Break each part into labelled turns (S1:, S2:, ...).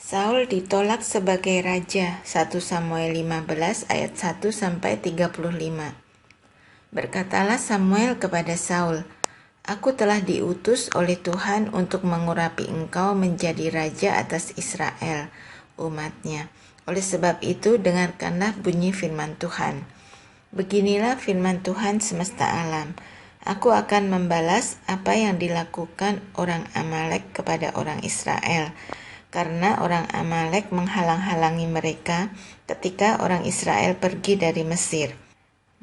S1: Saul ditolak sebagai raja. 1 Samuel 15 ayat 1-35. Berkatalah Samuel kepada Saul, "Aku telah diutus oleh Tuhan untuk mengurapi engkau menjadi raja atas Israel, umatnya. Oleh sebab itu, dengarkanlah bunyi firman Tuhan. Beginilah firman Tuhan semesta alam. Aku akan membalas apa yang dilakukan orang Amalek kepada orang Israel, karena orang Amalek menghalang-halangi mereka ketika orang Israel pergi dari Mesir.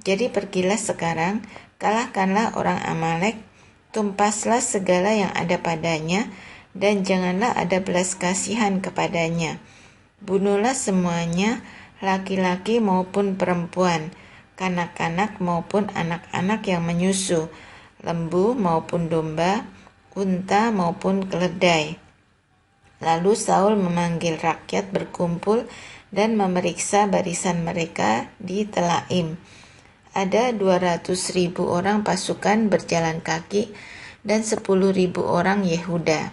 S1: Jadi pergilah sekarang, kalahkanlah orang Amalek, tumpaslah segala yang ada padanya, dan janganlah ada belas kasihan kepadanya. Bunuhlah semuanya, laki-laki maupun perempuan, kanak-kanak maupun anak-anak yang menyusu, lembu maupun domba, unta maupun keledai." Lalu Saul memanggil rakyat berkumpul dan memeriksa barisan mereka di Telaim. Ada 200.000 orang pasukan berjalan kaki dan 10.000 orang Yehuda.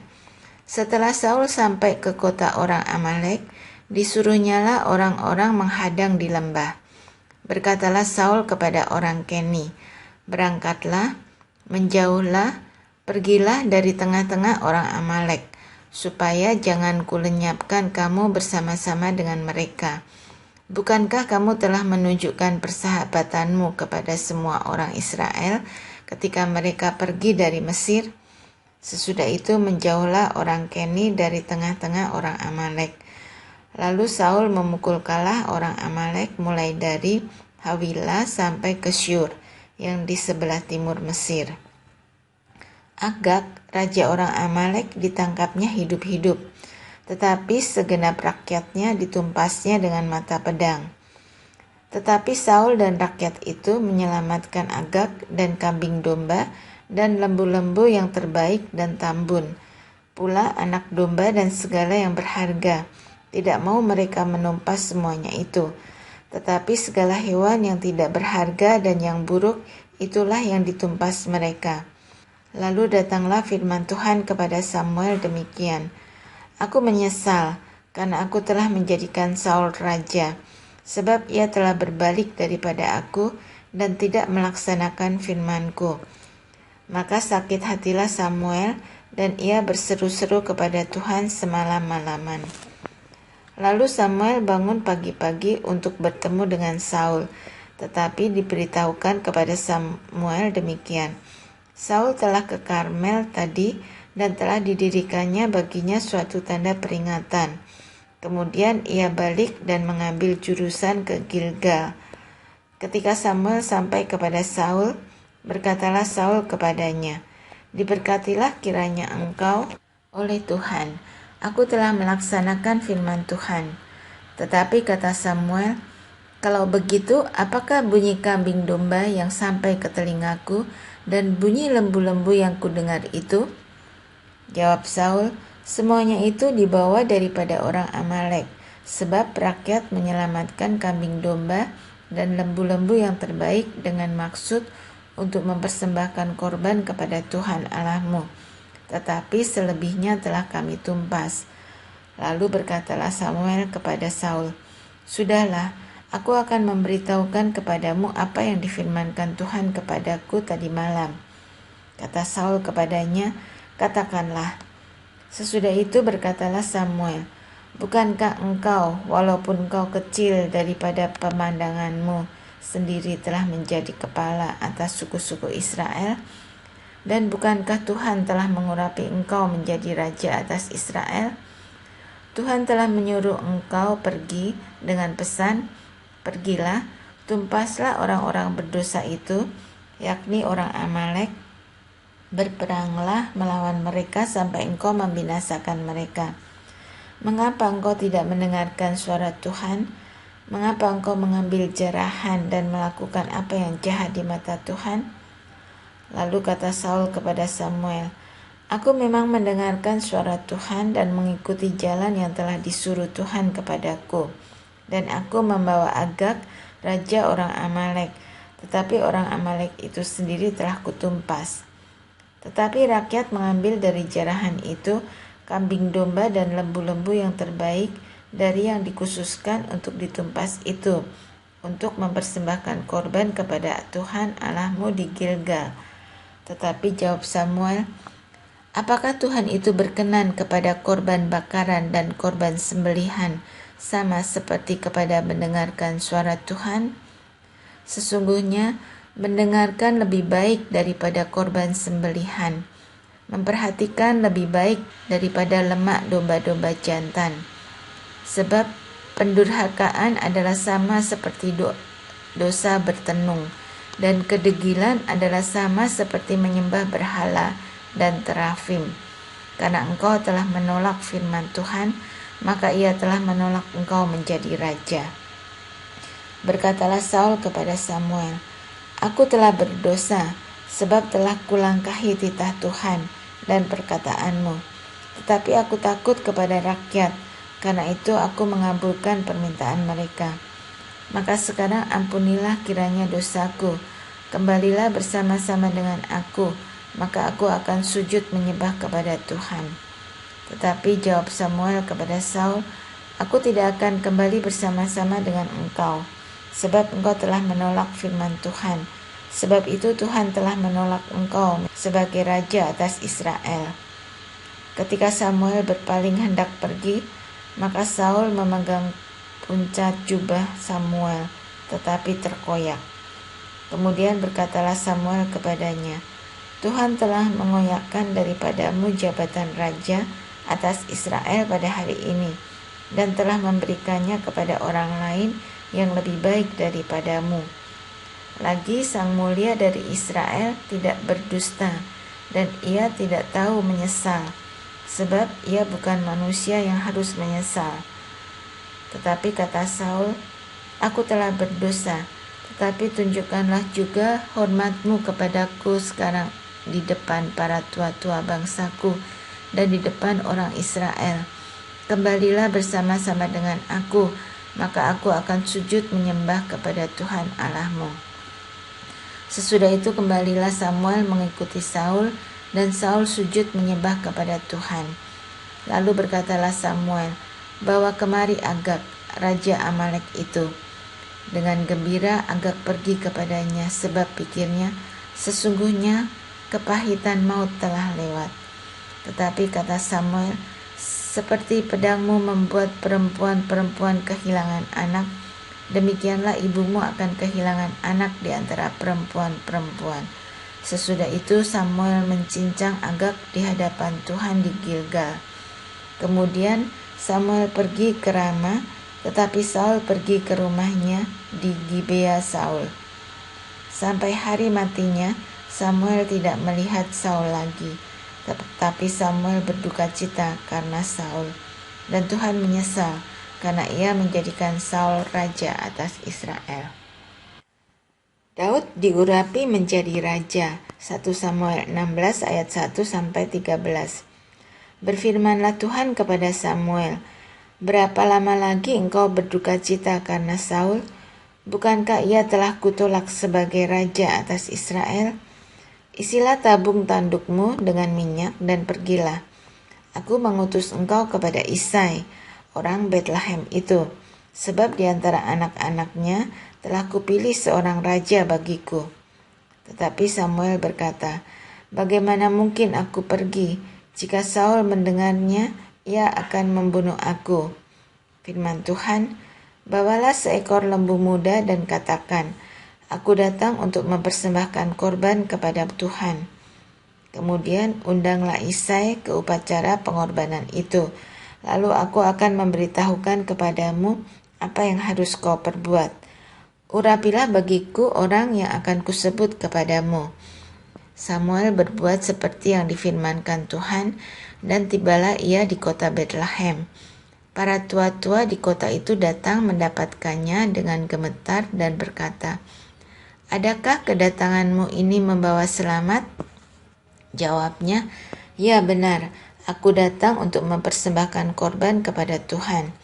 S1: Setelah Saul sampai ke kota orang Amalek, disuruhnyalah orang-orang menghadang di lembah. Berkatalah Saul kepada orang Keni, "Berangkatlah, menjauhlah, pergilah dari tengah-tengah orang Amalek, supaya jangan kulenyapkan kamu bersama-sama dengan mereka. Bukankah kamu telah menunjukkan persahabatanmu kepada semua orang Israel ketika mereka pergi dari Mesir?" Sesudah itu menjauhlah orang Keni dari tengah-tengah orang Amalek. Lalu Saul memukul kalah orang Amalek mulai dari Hawilah sampai ke Syur yang di sebelah timur Mesir. Agag, raja orang Amalek, ditangkapnya hidup-hidup, tetapi segenap rakyatnya ditumpasnya dengan mata pedang. Tetapi Saul dan rakyat itu menyelamatkan Agag dan kambing domba dan lembu-lembu yang terbaik dan tambun, pula anak domba dan segala yang berharga. Tidak mau mereka menumpas semuanya itu, tetapi segala hewan yang tidak berharga dan yang buruk, itulah yang ditumpas mereka. Lalu datanglah firman Tuhan kepada Samuel demikian, "Aku menyesal karena aku telah menjadikan Saul raja, sebab ia telah berbalik daripada aku dan tidak melaksanakan firman-Ku." Maka sakit hatilah Samuel dan ia berseru-seru kepada Tuhan semalam-malaman. Lalu Samuel bangun pagi-pagi untuk bertemu dengan Saul, tetapi diberitahukan kepada Samuel demikian, "Saul telah ke Karmel tadi dan telah didirikannya baginya suatu tanda peringatan. Kemudian ia balik dan mengambil jurusan ke Gilgal." Ketika Samuel sampai kepada Saul, berkatalah Saul kepadanya, "Diberkatilah kiranya engkau oleh Tuhan. Aku telah melaksanakan firman Tuhan." Tetapi kata Samuel, "Kalau begitu, apakah bunyi kambing domba yang sampai ke telingaku dan bunyi lembu-lembu yang kudengar itu?" Jawab Saul, "Semuanya itu dibawa daripada orang Amalek, sebab rakyat menyelamatkan kambing domba dan lembu-lembu yang terbaik dengan maksud untuk mempersembahkan korban kepada Tuhan Allahmu. Tetapi selebihnya telah kami tumpas." Lalu berkatalah Samuel kepada Saul, "Sudahlah, aku akan memberitahukan kepadamu apa yang difirmankan Tuhan kepadaku tadi malam." Kata Saul kepadanya, "Katakanlah." Sesudah itu berkatalah Samuel, "Bukankah engkau, walaupun engkau kecil daripada pemandanganmu sendiri, telah menjadi kepala atas suku-suku Israel? Dan bukankah Tuhan telah mengurapi engkau menjadi raja atas Israel? Tuhan telah menyuruh engkau pergi dengan pesan, 'Pergilah, tumpaslah orang-orang berdosa itu, yakni orang Amalek, berperanglah melawan mereka sampai engkau membinasakan mereka.' Mengapa engkau tidak mendengarkan suara Tuhan? Mengapa engkau mengambil jarahan dan melakukan apa yang jahat di mata Tuhan?" Lalu kata Saul kepada Samuel, "Aku memang mendengarkan suara Tuhan dan mengikuti jalan yang telah disuruh Tuhan kepadaku. Dan aku membawa Agag, raja orang Amalek, tetapi orang Amalek itu sendiri telah kutumpas. Tetapi rakyat mengambil dari jarahan itu kambing domba dan lembu-lembu yang terbaik dari yang dikhususkan untuk ditumpas itu, untuk mempersembahkan korban kepada Tuhan Allahmu di Gilgal. Tetapi jawab Samuel, apakah Tuhan itu berkenan kepada korban bakaran dan korban sembelihan sama seperti kepada mendengarkan suara Tuhan? Sesungguhnya mendengarkan lebih baik daripada korban sembelihan, memperhatikan lebih baik daripada lemak domba-domba jantan. Sebab pendurhakaan adalah sama seperti dosa bertenung, dan kedegilan adalah sama seperti menyembah berhala dan terafim. Karena engkau telah menolak firman Tuhan, maka ia telah menolak engkau menjadi raja. Berkatalah Saul kepada Samuel, aku telah berdosa, sebab telah kulangkahi titah Tuhan dan perkataanmu. Tetapi aku takut kepada rakyat, karena itu aku mengabulkan permintaan mereka. Maka sekarang ampunilah kiranya dosaku, kembalilah bersama-sama dengan aku, maka aku akan sujud menyembah kepada Tuhan. Tetapi jawab Samuel kepada Saul, aku tidak akan kembali bersama-sama dengan engkau, sebab engkau telah menolak firman Tuhan. Sebab itu Tuhan telah menolak engkau sebagai raja atas Israel. Ketika Samuel berpaling hendak pergi, maka Saul memegang puncak jubah Samuel, tetapi terkoyak. Kemudian berkatalah Samuel kepadanya, Tuhan telah mengoyakkan daripadamu jabatan raja atas Israel pada hari ini, dan telah memberikannya kepada orang lain yang lebih baik daripadamu. Lagi sang mulia dari Israel tidak berdusta, dan ia tidak tahu menyesal, sebab ia bukan manusia yang harus menyesal. Tetapi kata Saul, aku telah berdosa, tetapi tunjukkanlah juga hormatmu kepadaku sekarang di depan para tua-tua bangsaku dan di depan orang Israel. Kembalilah bersama-sama dengan aku, maka aku akan sujud menyembah kepada Tuhan Allahmu. Sesudah itu kembalilah Samuel mengikuti Saul, dan Saul sujud menyembah kepada Tuhan. Lalu berkatalah Samuel, bawa kemari Agag, raja Amalek itu. Dengan gembira Agag pergi kepadanya, sebab pikirnya, sesungguhnya kepahitan maut telah lewat. Tetapi kata Samuel, seperti pedangmu membuat perempuan-perempuan kehilangan anak, demikianlah ibumu akan kehilangan anak di antara perempuan-perempuan. Sesudah itu Samuel mencincang Agag di hadapan Tuhan di Gilgal. Kemudian Samuel pergi ke Rama, tetapi Saul pergi ke rumahnya di Gibea Saul. Sampai hari matinya, Samuel tidak melihat Saul lagi, tetapi Samuel berduka cita karena Saul, dan Tuhan menyesal karena ia menjadikan Saul raja atas Israel. Daud diurapi menjadi raja. 1 Samuel 16 ayat 1-13. Berfirmanlah Tuhan kepada Samuel, berapa lama lagi engkau berduka cita karena Saul? Bukankah ia telah kutolak sebagai raja atas Israel? Isilah tabung tandukmu dengan minyak dan pergilah. Aku mengutus engkau kepada Isai, orang Betlehem itu, sebab di antara anak-anaknya telah kupilih seorang raja bagiku. Tetapi Samuel berkata, bagaimana mungkin aku pergi? Jika Saul mendengarnya, ia akan membunuh aku. Firman Tuhan, bawalah seekor lembu muda dan katakan, aku datang untuk mempersembahkan korban kepada Tuhan. Kemudian undanglah Isai ke upacara pengorbanan itu. Lalu aku akan memberitahukan kepadamu apa yang harus kau perbuat. Urapilah bagiku orang yang akan kusebut kepadamu. Samuel berbuat seperti yang difirmankan Tuhan, dan tibalah ia di kota Betlehem. Para tua-tua di kota itu datang mendapatkannya dengan gemetar dan berkata, adakah kedatanganmu ini membawa selamat? Jawabnya, ya benar, aku datang untuk mempersembahkan korban kepada Tuhan.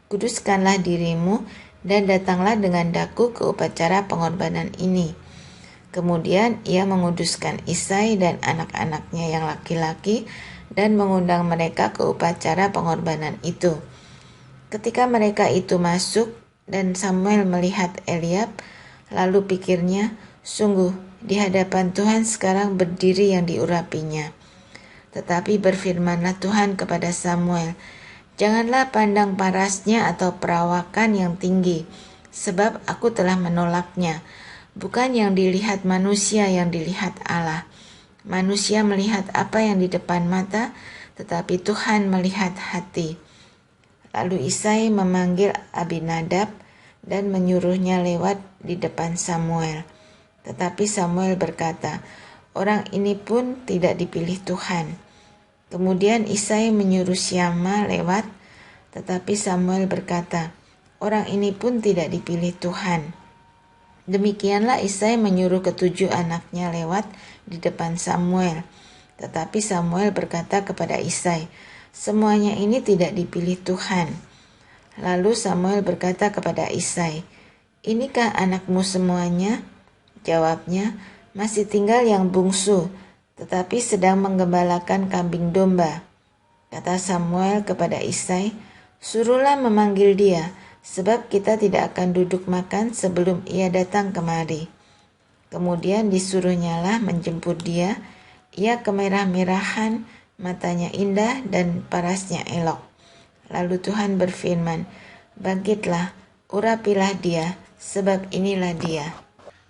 S1: Kuduskanlah dirimu dan datanglah dengan daku ke upacara pengorbanan ini. Kemudian ia menguduskan Isai dan anak-anaknya yang laki-laki dan mengundang mereka ke upacara pengorbanan itu. Ketika mereka itu masuk dan Samuel melihat Eliab, lalu pikirnya, sungguh di hadapan Tuhan sekarang berdiri yang diurapinya. Tetapi berfirmanlah Tuhan kepada Samuel, janganlah pandang parasnya atau perawakan yang tinggi, sebab aku telah menolaknya. Bukan yang dilihat manusia yang dilihat Allah. Manusia melihat apa yang di depan mata, tetapi Tuhan melihat hati. Lalu Isai memanggil Abinadab dan menyuruhnya lewat di depan Samuel. Tetapi Samuel berkata, orang ini pun tidak dipilih Tuhan. Kemudian Isai menyuruh Syama lewat, tetapi Samuel berkata, orang ini pun tidak dipilih Tuhan. Demikianlah Isai menyuruh ketujuh anaknya lewat di depan Samuel. Tetapi Samuel berkata kepada Isai, semuanya ini tidak dipilih Tuhan. Lalu Samuel berkata kepada Isai, inikah anakmu semuanya? Jawabnya, masih tinggal yang bungsu, tetapi sedang menggembalakan kambing domba. Kata Samuel kepada Isai, suruhlah memanggil dia, sebab kita tidak akan duduk makan sebelum ia datang kemari. Kemudian disuruhnyalah menjemput dia, ia kemerah-merahan, matanya indah dan parasnya elok. Lalu Tuhan berfirman, bangkitlah, urapilah dia, sebab inilah dia.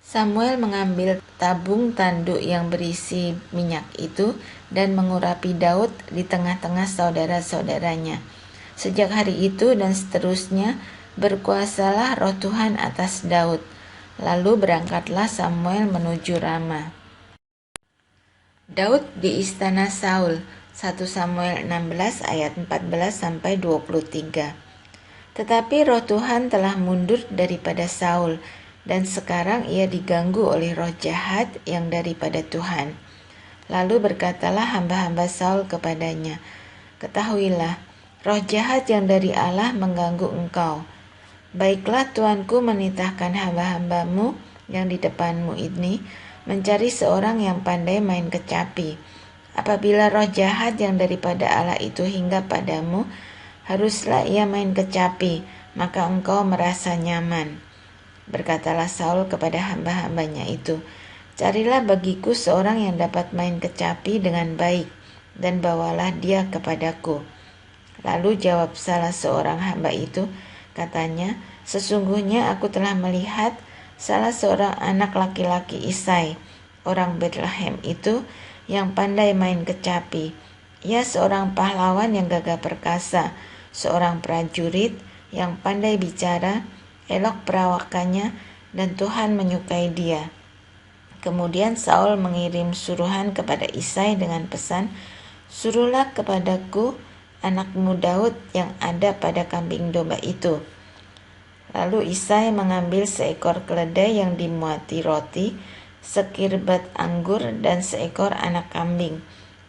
S1: Samuel mengambil tabung tanduk yang berisi minyak itu dan mengurapi Daud di tengah-tengah saudara-saudaranya. Sejak hari itu dan seterusnya berkuasalah roh Tuhan atas Daud. Lalu berangkatlah Samuel menuju Rama. Daud di istana Saul, 1 Samuel 16 ayat 14-23. Tetapi roh Tuhan telah mundur daripada Saul, dan sekarang ia diganggu oleh roh jahat yang daripada Tuhan. Lalu berkatalah hamba-hamba Saul kepadanya, ketahuilah, roh jahat yang dari Allah mengganggu engkau. Baiklah tuanku menitahkan hamba-hambamu yang di depanmu ini, mencari seorang yang pandai main kecapi. Apabila roh jahat yang daripada Allah itu hinggap padamu, haruslah ia main kecapi, maka engkau merasa nyaman. Berkatalah Saul kepada hamba-hambanya itu, carilah bagiku seorang yang dapat main kecapi dengan baik, dan bawalah dia kepadaku. Lalu jawab salah seorang hamba itu, katanya, sesungguhnya aku telah melihat salah seorang anak laki-laki Isai, orang Betlehem itu, yang pandai main kecapi. Ia seorang pahlawan yang gagah perkasa, seorang prajurit yang pandai bicara, elok perawakannya, dan Tuhan menyukai dia. Kemudian Saul mengirim suruhan kepada Isai dengan pesan, suruhlah kepadaku anakmu Daud yang ada pada kambing domba itu. Lalu Isai mengambil seekor keledai yang dimuati roti, sekirbat anggur, dan seekor anak kambing.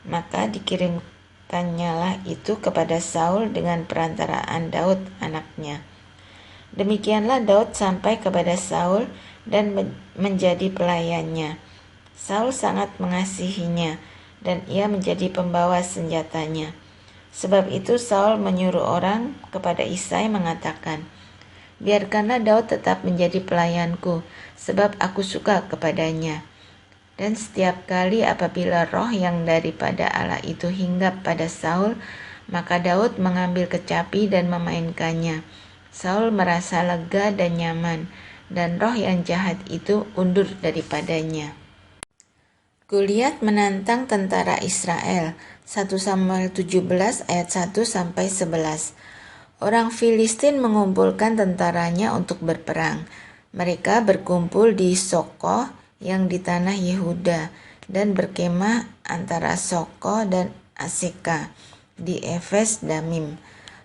S1: Maka dikirimkannyalah itu kepada Saul dengan perantaraan Daud anaknya. Demikianlah Daud sampai kepada Saul dan menjadi pelayannya. Saul sangat mengasihinya, dan ia menjadi pembawa senjatanya. Sebab itu Saul menyuruh orang kepada Isai mengatakan, biarkanlah Daud tetap menjadi pelayanku, sebab aku suka kepadanya. Dan setiap kali apabila roh yang daripada Allah itu hinggap pada Saul, maka Daud mengambil kecapi dan memainkannya. Saul merasa lega dan nyaman, dan roh yang jahat itu undur daripadanya. Goliat menantang tentara Israel, 1 Samuel 17 ayat 1-11. Orang Filistin mengumpulkan tentaranya untuk berperang. Mereka berkumpul di Sokoh yang di tanah Yehuda dan berkemah antara Sokoh dan Aseka di Efes Damim.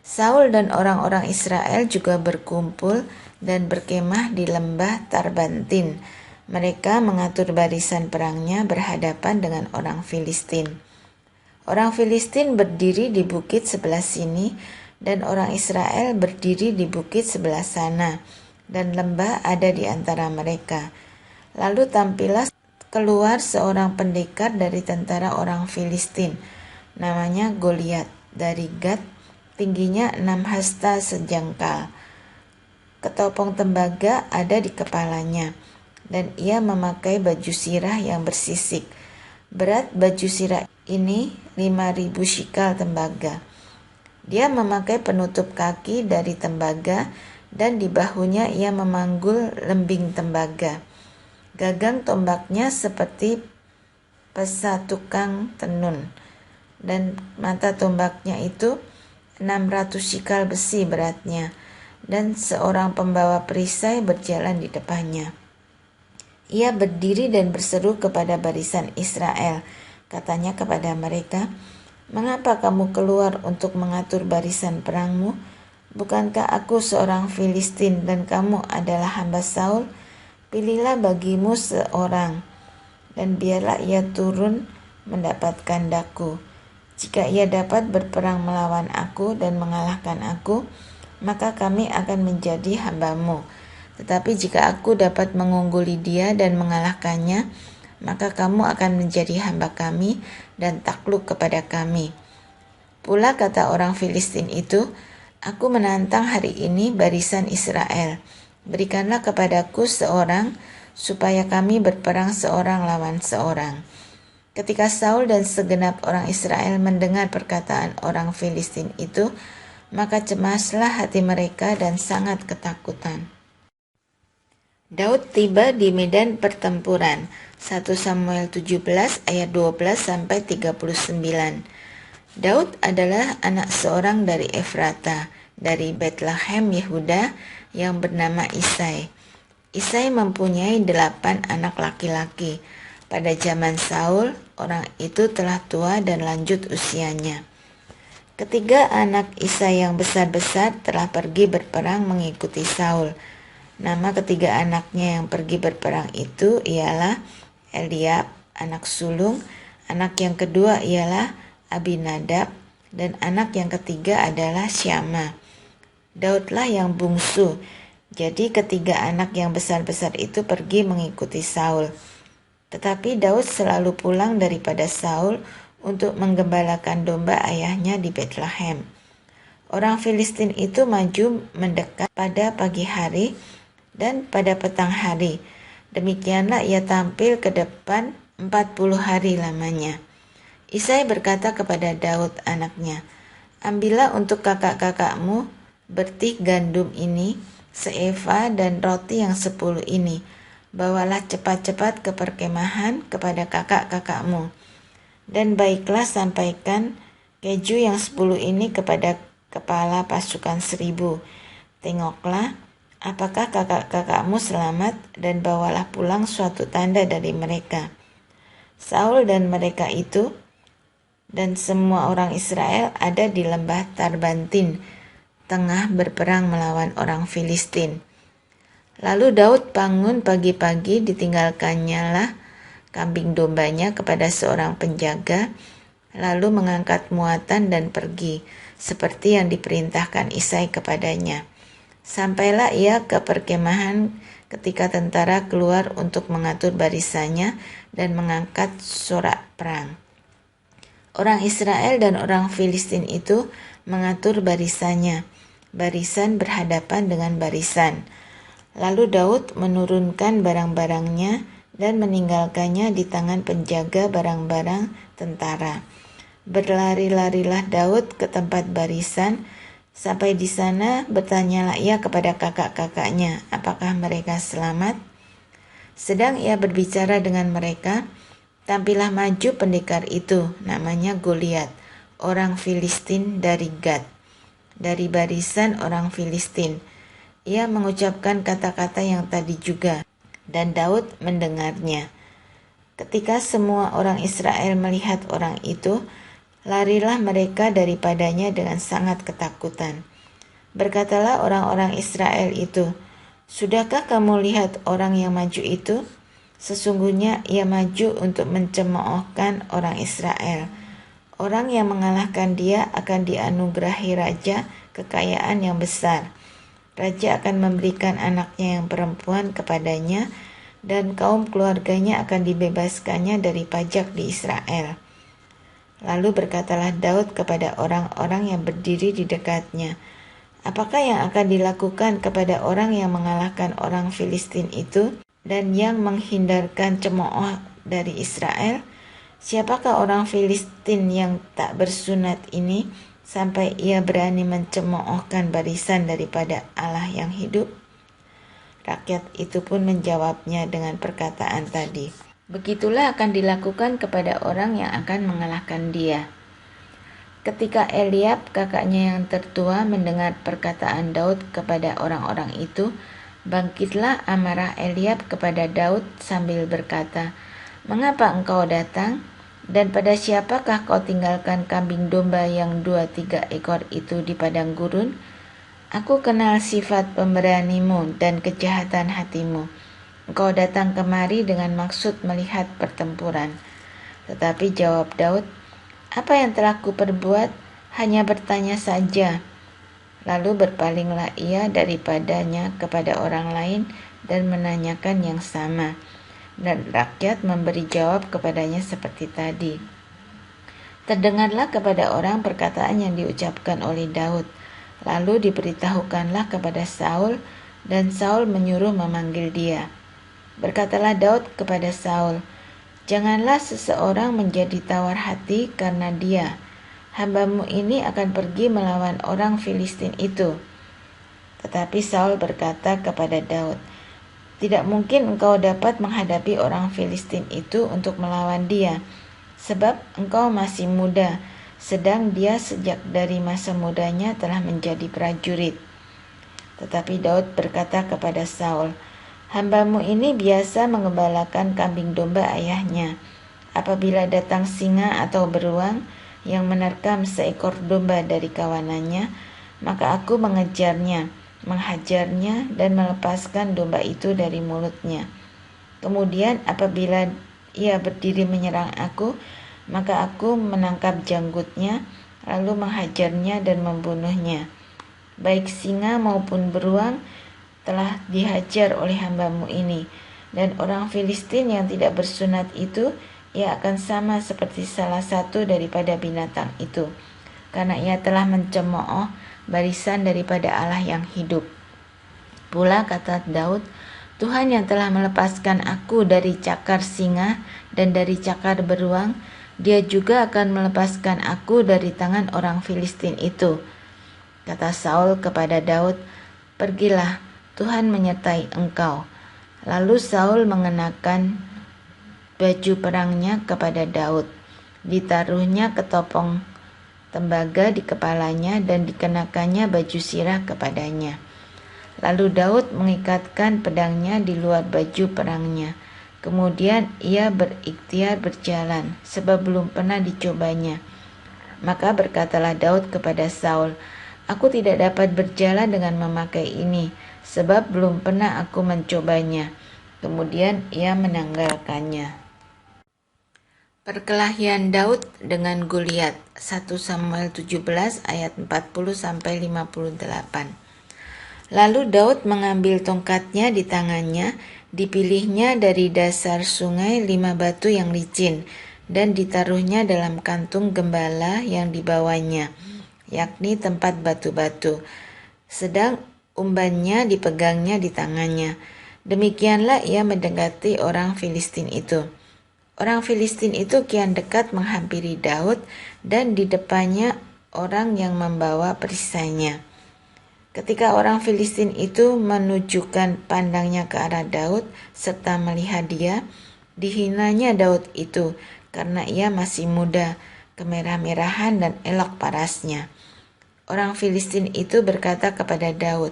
S1: Saul dan orang-orang Israel juga berkumpul dan berkemah di lembah Tarbantin. Mereka mengatur barisan perangnya berhadapan dengan orang Filistin. Orang Filistin berdiri di bukit sebelah sini, dan orang Israel berdiri di bukit sebelah sana, dan lembah ada di antara mereka. Lalu tampillah keluar seorang pendekar dari tentara orang Filistin. namanya Goliat dari Gat, tingginya 6 hasta sejengkal. Ketopong tembaga ada di kepalanya, dan ia memakai baju sirah yang bersisik. Berat baju sirah ini 5.000 shikal tembaga. Dia memakai penutup kaki dari tembaga, dan di bahunya ia memanggul lembing tembaga. Gagang tombaknya seperti pesa tukang tenun, dan mata tombaknya itu 600 shikal besi beratnya, dan seorang pembawa perisai berjalan di depannya. Ia berdiri dan berseru kepada barisan Israel. Katanya kepada mereka, "Mengapa kamu keluar untuk mengatur barisan perangmu? Bukankah aku seorang Filistin dan kamu adalah hamba Saul? Pilihlah bagimu seorang, dan biarlah ia turun mendapatkan daku. Jika ia dapat berperang melawan aku dan mengalahkan aku, maka kami akan menjadi hambamu. Tetapi jika aku dapat mengungguli dia dan mengalahkannya, maka kamu akan menjadi hamba kami dan takluk kepada kami." Pula kata orang Filistin itu, "Aku menantang hari ini barisan Israel. Berikanlah kepadaku seorang, supaya kami berperang seorang lawan seorang." Ketika Saul dan segenap orang Israel mendengar perkataan orang Filistin itu, maka cemaslah hati mereka dan sangat ketakutan. Daud tiba di medan pertempuran. 1 Samuel 17 ayat 12-39. Daud adalah anak seorang dari Efrata, dari Betlehem Yehuda, yang bernama Isai. Isai mempunyai 8 anak laki-laki. Pada zaman Saul, orang itu telah tua dan lanjut usianya. Ketiga anak Isai yang besar-besar telah pergi berperang mengikuti Saul. Nama ketiga anaknya yang pergi berperang itu ialah Eliab, anak sulung, anak yang kedua ialah Abinadab, dan anak yang ketiga adalah Syama. Daudlah yang bungsu. Jadi ketiga anak yang besar-besar itu pergi mengikuti Saul. Tetapi Daud selalu pulang daripada Saul untuk menggembalakan domba ayahnya di Betlehem. Orang Filistin itu maju mendekat pada pagi hari dan pada petang hari. Demikianlah ia tampil ke depan 40 hari lamanya. Isai berkata kepada Daud anaknya, "Ambillah untuk kakak-kakakmu bertik gandum ini, seeva, dan roti yang 10 ini. Bawalah cepat-cepat ke perkemahan kepada kakak-kakakmu. Dan baiklah sampaikan keju yang 10 ini kepada kepala pasukan 1000. Tengoklah, apakah kakak-kakakmu selamat, dan bawalah pulang suatu tanda dari mereka." Saul dan mereka itu dan semua orang Israel ada di lembah Tarbantin, tengah berperang melawan orang Filistin. Lalu Daud bangun pagi-pagi, ditinggalkannya lah kambing dombanya kepada seorang penjaga, lalu mengangkat muatan dan pergi, seperti yang diperintahkan Isai kepadanya. Sampailah ia ke perkemahan ketika tentara keluar untuk mengatur barisannya dan mengangkat sorak perang. Orang Israel dan orang Filistin itu mengatur barisannya, barisan berhadapan dengan barisan. Lalu Daud menurunkan barang-barangnya dan meninggalkannya di tangan penjaga barang-barang tentara. Berlari-larilah Daud ke tempat barisan. Sampai di sana bertanyalah ia kepada kakak-kakaknya, apakah mereka selamat. Sedang ia berbicara dengan mereka, tampillah maju pendekar itu, namanya Goliat, orang Filistin dari Gat, dari barisan orang Filistin. Ia mengucapkan kata-kata yang tadi juga, dan Daud mendengarnya. Ketika semua orang Israel melihat orang itu, larilah mereka daripadanya dengan sangat ketakutan. Berkatalah orang-orang Israel itu, "Sudahkah kamu lihat orang yang maju itu? Sesungguhnya ia maju untuk mencemoohkan orang Israel. Orang yang mengalahkan dia akan dianugerahi raja kekayaan yang besar. Raja akan memberikan anaknya yang perempuan kepadanya, dan kaum keluarganya akan dibebaskannya dari pajak di Israel." Lalu berkatalah Daud kepada orang-orang yang berdiri di dekatnya, "Apakah yang akan dilakukan kepada orang yang mengalahkan orang Filistin itu dan yang menghindarkan cemooh dari Israel? Siapakah orang Filistin yang tak bersunat ini sampai ia berani mencemoohkan barisan daripada Allah yang hidup?" Rakyat itu pun menjawabnya dengan perkataan tadi, "Begitulah akan dilakukan kepada orang yang akan mengalahkan dia." Ketika Eliab, kakaknya yang tertua, mendengar perkataan Daud kepada orang-orang itu, bangkitlah amarah Eliab kepada Daud sambil berkata, "Mengapa engkau datang? Dan pada siapakah kau tinggalkan kambing domba yang 2-3 ekor itu di padang gurun? Aku kenal sifat pemberanimu dan kejahatan hatimu. Engkau datang kemari dengan maksud melihat pertempuran." Tetapi jawab Daud, "Apa yang telah kuperbuat? Hanya bertanya saja." Lalu berpalinglah ia daripadanya kepada orang lain dan menanyakan yang sama. Dan rakyat memberi jawab kepadanya seperti tadi. Terdengarlah kepada orang perkataan yang diucapkan oleh Daud. Lalu diberitahukanlah kepada Saul, dan Saul menyuruh memanggil dia. Berkatalah Daud kepada Saul, "Janganlah seseorang menjadi tawar hati karena dia. Hambamu ini akan pergi melawan orang Filistin itu." Tetapi Saul berkata kepada Daud, "Tidak mungkin engkau dapat menghadapi orang Filistin itu untuk melawan dia, sebab engkau masih muda, sedang dia sejak dari masa mudanya telah menjadi prajurit." Tetapi Daud berkata kepada Saul, "Hambamu ini biasa mengembalakan kambing domba ayahnya. Apabila datang singa atau beruang yang menerkam seekor domba dari kawanannya, maka aku mengejarnya, menghajarnya, dan melepaskan domba itu dari mulutnya. Kemudian apabila ia berdiri menyerang aku, maka aku menangkap janggutnya, lalu menghajarnya dan membunuhnya. Baik singa maupun beruang telah dihajar oleh hambamu ini, dan orang Filistin yang tidak bersunat itu, ia akan sama seperti salah satu daripada binatang itu, karena ia telah mencemooh barisan daripada Allah yang hidup." Pula kata Daud, "Tuhan yang telah melepaskan aku dari cakar singa dan dari cakar beruang, dia juga akan melepaskan aku dari tangan orang Filistin itu." Kata Saul kepada Daud, "Pergilah, Tuhan menyertai engkau." Lalu Saul mengenakan baju perangnya kepada Daud. Ditaruhnya ketopong tembaga di kepalanya dan dikenakannya baju sirah kepadanya. Lalu Daud mengikatkan pedangnya di luar baju perangnya. Kemudian ia berikhtiar berjalan, sebab belum pernah dicobanya. Maka berkatalah Daud kepada Saul, "Aku tidak dapat berjalan dengan memakai ini, sebab belum pernah aku mencobanya." Kemudian ia menanggalkannya. Perkelahian Daud dengan Goliat, 1 Samuel 17 ayat 40-58. Lalu Daud mengambil tongkatnya di tangannya, dipilihnya dari dasar sungai 5 batu yang licin, dan ditaruhnya dalam kantung gembala yang dibawanya, yakni tempat batu-batu. Sedang umbannya dipegangnya di tangannya. Demikianlah ia mendekati orang Filistin itu. Orang Filistin itu kian dekat menghampiri Daud, dan di depannya orang yang membawa perisainya. Ketika orang Filistin itu menunjukkan pandangnya ke arah Daud serta melihat dia, dihinanya Daud itu karena ia masih muda, kemerah-merahan dan elok parasnya. Orang Filistin itu berkata kepada Daud,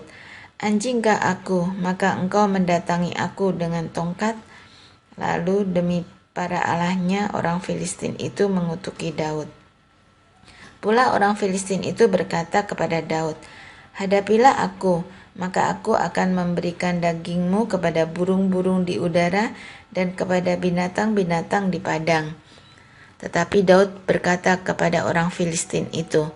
S1: "Anjingkah aku, maka engkau mendatangi aku dengan tongkat?" Lalu demi para allahnya orang Filistin itu mengutuki Daud. Pula orang Filistin itu berkata kepada Daud, "Hadapilah aku, maka aku akan memberikan dagingmu kepada burung-burung di udara dan kepada binatang-binatang di padang." Tetapi Daud berkata kepada orang Filistin itu,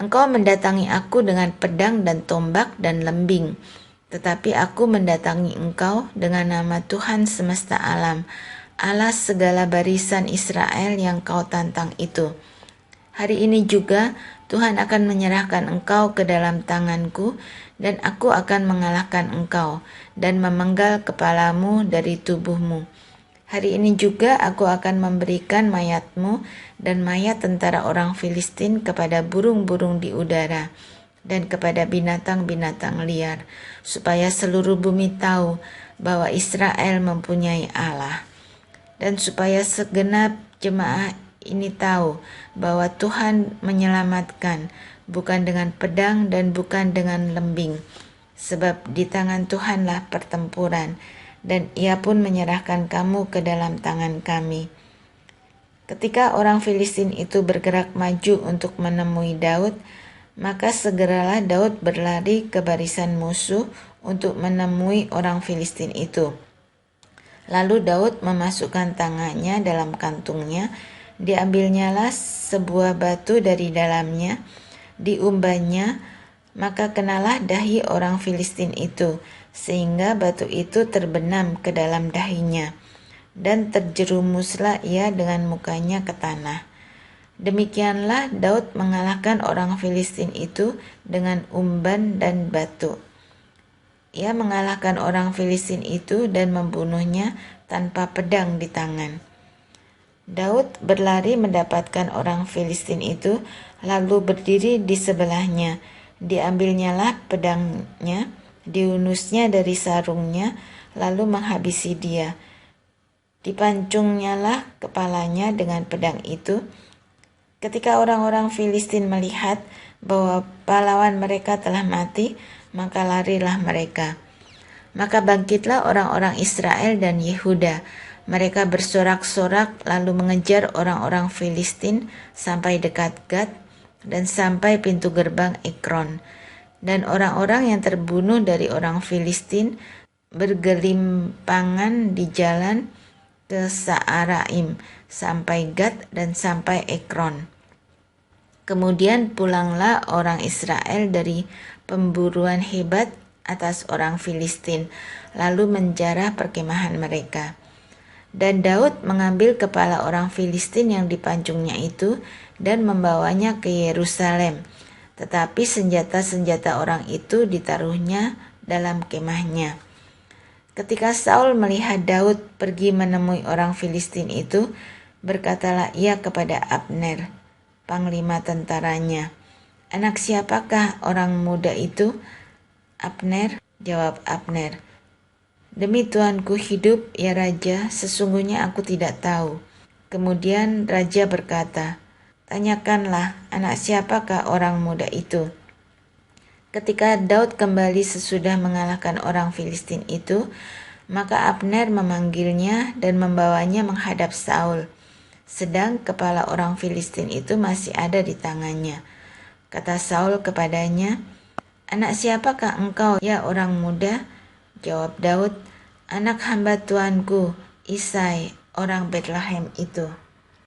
S1: "Engkau mendatangi aku dengan pedang dan tombak dan lembing, tetapi aku mendatangi engkau dengan nama Tuhan semesta alam, Allah segala barisan Israel yang kau tantang itu. Hari ini juga Tuhan akan menyerahkan engkau ke dalam tanganku, dan aku akan mengalahkan engkau dan memenggal kepalamu dari tubuhmu. Hari ini juga aku akan memberikan mayatmu dan mayat tentara orang Filistin kepada burung-burung di udara dan kepada binatang-binatang liar, supaya seluruh bumi tahu bahwa Israel mempunyai Allah, dan supaya segenap jemaah ini tahu bahwa Tuhan menyelamatkan, bukan dengan pedang dan bukan dengan lembing, sebab di tangan Tuhanlah pertempuran, dan Ia pun menyerahkan kamu ke dalam tangan kami. Ketika orang Filistin itu bergerak maju untuk menemui Daud, maka segeralah Daud berlari ke barisan musuh untuk menemui orang Filistin itu. Lalu Daud memasukkan tangannya dalam kantungnya, diambilnyalah sebuah batu dari dalamnya, diumbannya, maka kenalah dahi orang Filistin itu, sehingga batu itu terbenam ke dalam dahinya, dan terjerumuslah ia dengan mukanya ke tanah. Demikianlah Daud mengalahkan orang Filistin itu dengan umban dan batu. Ia mengalahkan orang Filistin itu dan membunuhnya tanpa pedang di tangan. Daud berlari mendapatkan orang Filistin itu, lalu berdiri di sebelahnya. Diambilnyalah pedangnya, diunusnya dari sarungnya, lalu menghabisi dia. Dipancungnyalah kepalanya dengan pedang itu. Ketika orang-orang Filistin melihat bahwa pahlawan mereka telah mati, maka larilah mereka. Maka bangkitlah orang-orang Israel dan Yehuda. Mereka bersorak-sorak lalu mengejar orang-orang Filistin sampai dekat Gat dan sampai pintu gerbang Ekron. Dan orang-orang yang terbunuh dari orang Filistin bergelimpangan di jalan ke Saaraim sampai Gat dan sampai Ekron. Kemudian pulanglah orang Israel dari pemburuan hebat atas orang Filistin, lalu menjarah perkemahan mereka. Dan Daud mengambil kepala orang Filistin yang dipancungnya itu dan membawanya ke Yerusalem. Tetapi senjata-senjata orang itu ditaruhnya dalam kemahnya. Ketika Saul melihat Daud pergi menemui orang Filistin itu, berkatalah ia kepada Abner, panglima tentaranya, "Anak siapakah orang muda itu?" "Abner," jawab Abner. "Demi Tuanku hidup, ya Raja, sesungguhnya aku tidak tahu." Kemudian Raja berkata, "Tanyakanlah, anak siapakah orang muda itu?" Ketika Daud kembali sesudah mengalahkan orang Filistin itu, maka Abner memanggilnya dan membawanya menghadap Saul, sedang kepala orang Filistin itu masih ada di tangannya. Kata Saul kepadanya, "Anak siapakah engkau, ya orang muda?" Jawab Daud, "Anak hamba tuanku, Isai, orang Betlehem itu."